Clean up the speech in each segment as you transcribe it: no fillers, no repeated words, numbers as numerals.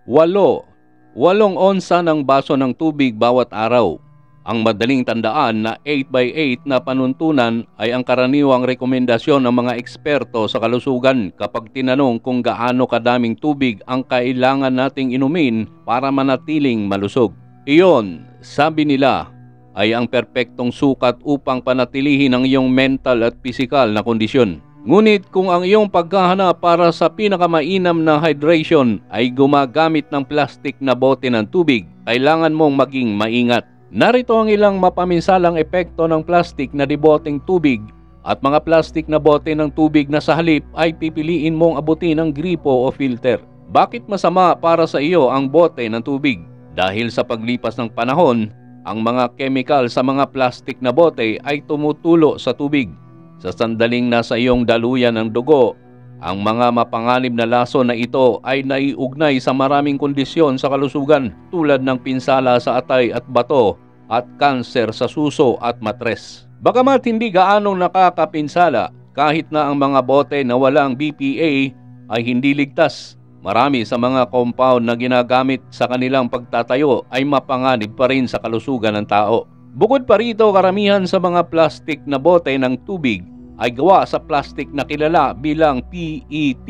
Walong onsa ng baso ng tubig bawat araw. Ang madaling tandaan na 8x8 na panuntunan ay ang karaniwang rekomendasyon ng mga eksperto sa kalusugan kapag tinanong kung gaano kadaming tubig ang kailangan nating inumin para manatiling malusog. Iyon, sabi nila, ay ang perpektong sukat upang panatilihin ang iyong mental at pisikal na kondisyon. Ngunit kung ang iyong paghahanap para sa pinakamainam na hydration ay gumagamit ng plastik na bote ng tubig, kailangan mong maging maingat. Narito ang ilang mapaminsalang epekto ng plastik na diboteng tubig at mga plastik na bote ng tubig na sa halip ay pipiliin mong abutin ng gripo o filter. Bakit masama para sa iyo ang bote ng tubig? Dahil sa paglipas ng panahon, ang mga chemical sa mga plastik na bote ay tumutulo sa tubig. Sa sandaling nasa iyong daluyan ng dugo, ang mga mapanganib na lason na ito ay naiugnay sa maraming kondisyon sa kalusugan tulad ng pinsala sa atay at bato at kanser sa suso at matres. Bagamat hindi gaanong nakakapinsala, kahit na ang mga bote na walang BPA ay hindi ligtas. Marami sa mga compound na ginagamit sa kanilang pagtatayo ay mapanganib pa rin sa kalusugan ng tao. Bukod pa rito, karamihan sa mga plastik na bote ng tubig ay gawa sa plastik na kilala bilang PET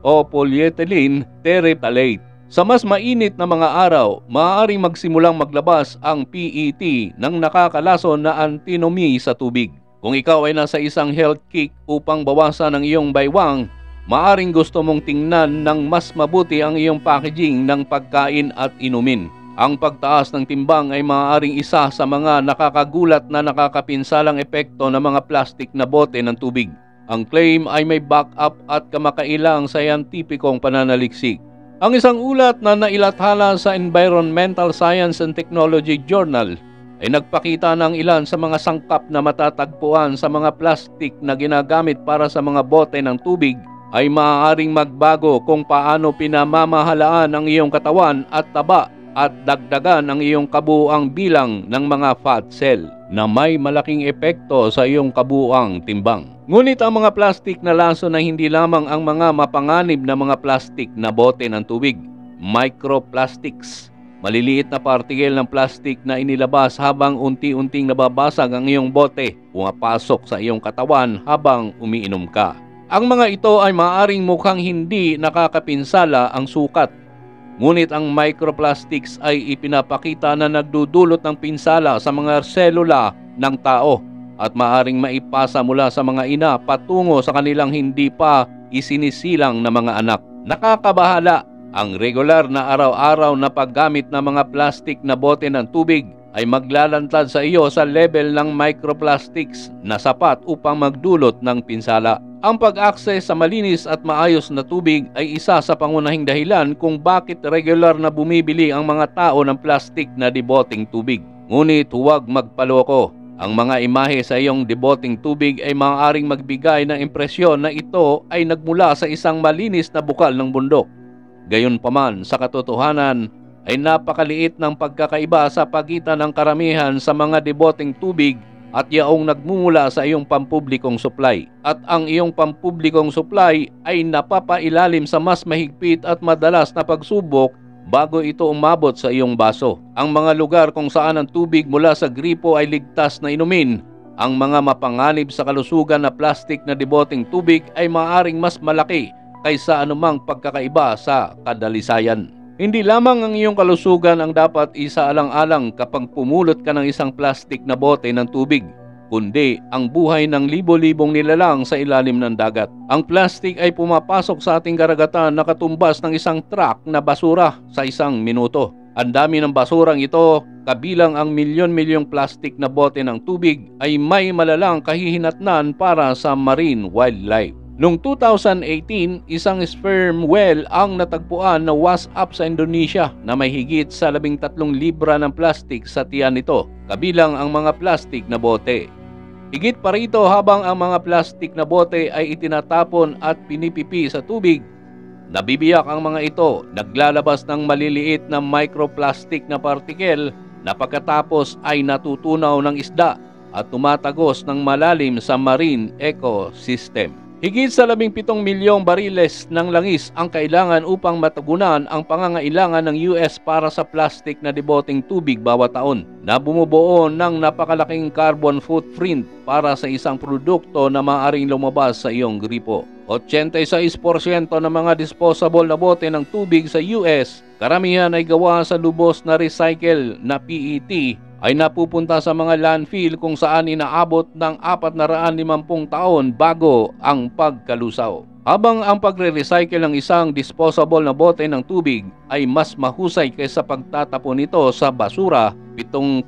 o polyethylene terephthalate. Sa mas mainit na mga araw, maaaring magsimulang maglabas ang PET ng nakakalason na antinomy sa tubig. Kung ikaw ay nasa isang health kick upang bawasan ang iyong baywang, maaaring gusto mong tingnan ng mas mabuti ang iyong packaging ng pagkain at inumin. Ang pagtaas ng timbang ay maaaring isa sa mga nakakagulat na nakakapinsalang epekto ng mga plastik na bote ng tubig. Ang claim ay may backup at kamakailang scientificong pananaliksik. Ang isang ulat na nailathala sa Environmental Science and Technology Journal ay nagpakita ng ilan sa mga sangkap na matatagpuan sa mga plastik na ginagamit para sa mga bote ng tubig ay maaaring magbago kung paano pinamamahalaan ang iyong katawan at taba at dagdagan ang iyong kabuuang bilang ng mga fat cell na may malaking epekto sa iyong kabuuang timbang. Ngunit ang mga plastik na lason ay hindi lamang ang mga mapanganib na mga plastik na bote ng tubig. Microplastics, maliliit na partikel ng plastik na inilabas habang unti-unting nababasag ang iyong bote, pumapasok sa iyong katawan habang umiinom ka. Ang mga ito ay maaaring mukhang hindi nakakapinsala ang sukat. Ngunit ang microplastics ay ipinapakita na nagdudulot ng pinsala sa mga selula ng tao at maaaring maipasa mula sa mga ina patungo sa kanilang hindi pa isinisilang na mga anak. Nakakabahala, ang regular na araw-araw na paggamit ng mga plastik na bote ng tubig ay maglalantad sa iyo sa level ng microplastics na sapat upang magdulot ng pinsala. Ang pag-access sa malinis at maayos na tubig ay isa sa pangunahing dahilan kung bakit regular na bumibili ang mga tao ng plastik na deboteng tubig. Ngunit huwag magpaloko. Ang mga imahe sa iyong deboteng tubig ay maaaring magbigay ng impresyon na ito ay nagmula sa isang malinis na bukal ng bundok. Gayunpaman, sa katotohanan ay napakaliit ng pagkakaiba sa pagitan ng karamihan sa mga deboteng tubig at yaong nagmumula sa iyong pampublikong supply. At ang iyong pampublikong supply ay napapailalim sa mas mahigpit at madalas na pagsubok bago ito umabot sa iyong baso. Ang mga lugar kung saan ang tubig mula sa gripo ay ligtas na inumin, ang mga mapanganib sa kalusugan na plastik na deboteng tubig ay maaaring mas malaki kaysa anumang pagkakaiba sa kadalisayan. Hindi lamang ang iyong kalusugan ang dapat isaalang-alang kapag pumulot ka ng isang plastik na bote ng tubig, kundi ang buhay ng libo-libong nilalang sa ilalim ng dagat. Ang plastik ay pumapasok sa ating karagatan na katumbas ng isang truck na basura sa isang minuto. Ang dami ng basurang ito, kabilang ang milyon-milyong plastik na bote ng tubig, ay may malalang kahihinatnan para sa marine wildlife. Noong 2018, isang sperm whale ang natagpuan na wash up sa Indonesia na may higit sa 13 libra ng plastik sa tiyan nito, kabilang ang mga plastik na bote. Higit pa rito, habang ang mga plastik na bote ay itinatapon at pinipipi sa tubig, nabibiyak ang mga ito, naglalabas ng maliliit na microplastic na partikel na pagkatapos ay natutunaw ng isda at tumatagos ng malalim sa marine ecosystem. Higit sa 17 milyong bariles ng langis ang kailangan upang matugunan ang pangangailangan ng US para sa plastic na deboteng tubig bawat taon na bumubuo ng napakalaking carbon footprint para sa isang produkto na maaaring lumabas sa iyong gripo. 86% ng mga disposable na bote ng tubig sa US, karamihan ay gawa sa lubos na recycle na PET, ay napupunta sa mga landfill kung saan inaabot ng 450 taon bago ang pagkalusaw. Habang ang pagre-recycle ng isang disposable na bote ng tubig ay mas mahusay kaysa pagtatapon nito sa basura, 7%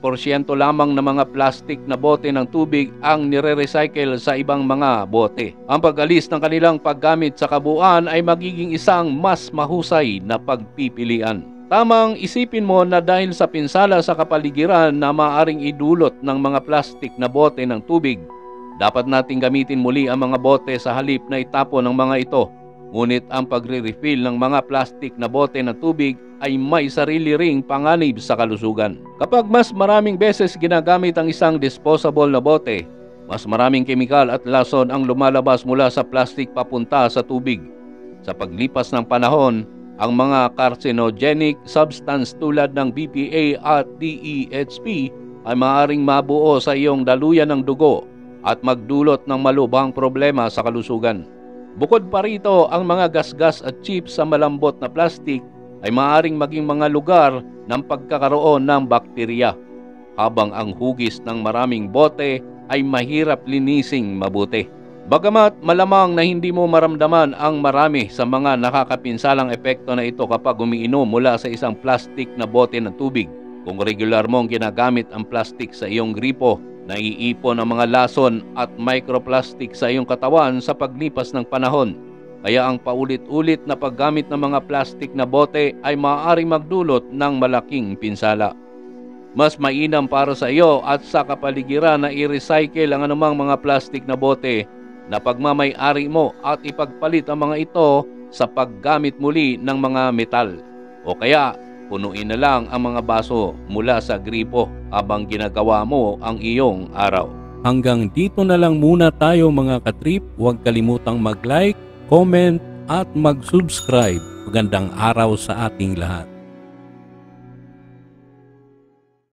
lamang ng mga plastic na bote ng tubig ang nire-recycle sa ibang mga bote. Ang pag-alis ng kanilang paggamit sa kabuuan ay magiging isang mas mahusay na pagpipilian. Tamang isipin mo na dahil sa pinsala sa kapaligiran na maaaring idulot ng mga plastic na bote ng tubig, dapat nating gamitin muli ang mga bote sa halip na itapon ng mga ito. Ngunit ang pagre-refill ng mga plastic na bote ng tubig ay may sarili ring panganib sa kalusugan. Kapag mas maraming beses ginagamit ang isang disposable na bote, mas maraming kemikal at lason ang lumalabas mula sa plastic papunta sa tubig. Sa paglipas ng panahon, ang mga carcinogenic substance tulad ng BPA at DEHP ay maaaring mabuo sa iyong daluyan ng dugo at magdulot ng malubhang problema sa kalusugan. Bukod pa rito, ang mga gasgas at chips sa malambot na plastic ay maaaring maging mga lugar ng pagkakaroon ng bakterya, habang ang hugis ng maraming bote ay mahirap linising mabuti. Bagamat malamang na hindi mo maramdaman ang marami sa mga nakakapinsalang epekto na ito kapag umiinom mula sa isang plastic na bote ng tubig, kung regular mong ginagamit ang plastic sa iyong gripo, naiipon ang mga lason at microplastic sa iyong katawan sa paglipas ng panahon. Kaya ang paulit-ulit na paggamit ng mga plastic na bote ay maaaring magdulot ng malaking pinsala. Mas mainam para sa iyo at sa kapaligiran na i-recycle ang anumang mga plastic na bote na pagmamay-ari mo at ipagpalit ang mga ito sa paggamit muli ng mga metal. O kaya, punuin na lang ang mga baso mula sa gripo habang ginagawa mo ang iyong araw. Hanggang dito na lang muna tayo mga katrip. Huwag kalimutang mag-like, comment at mag-subscribe. Magandang araw sa ating lahat.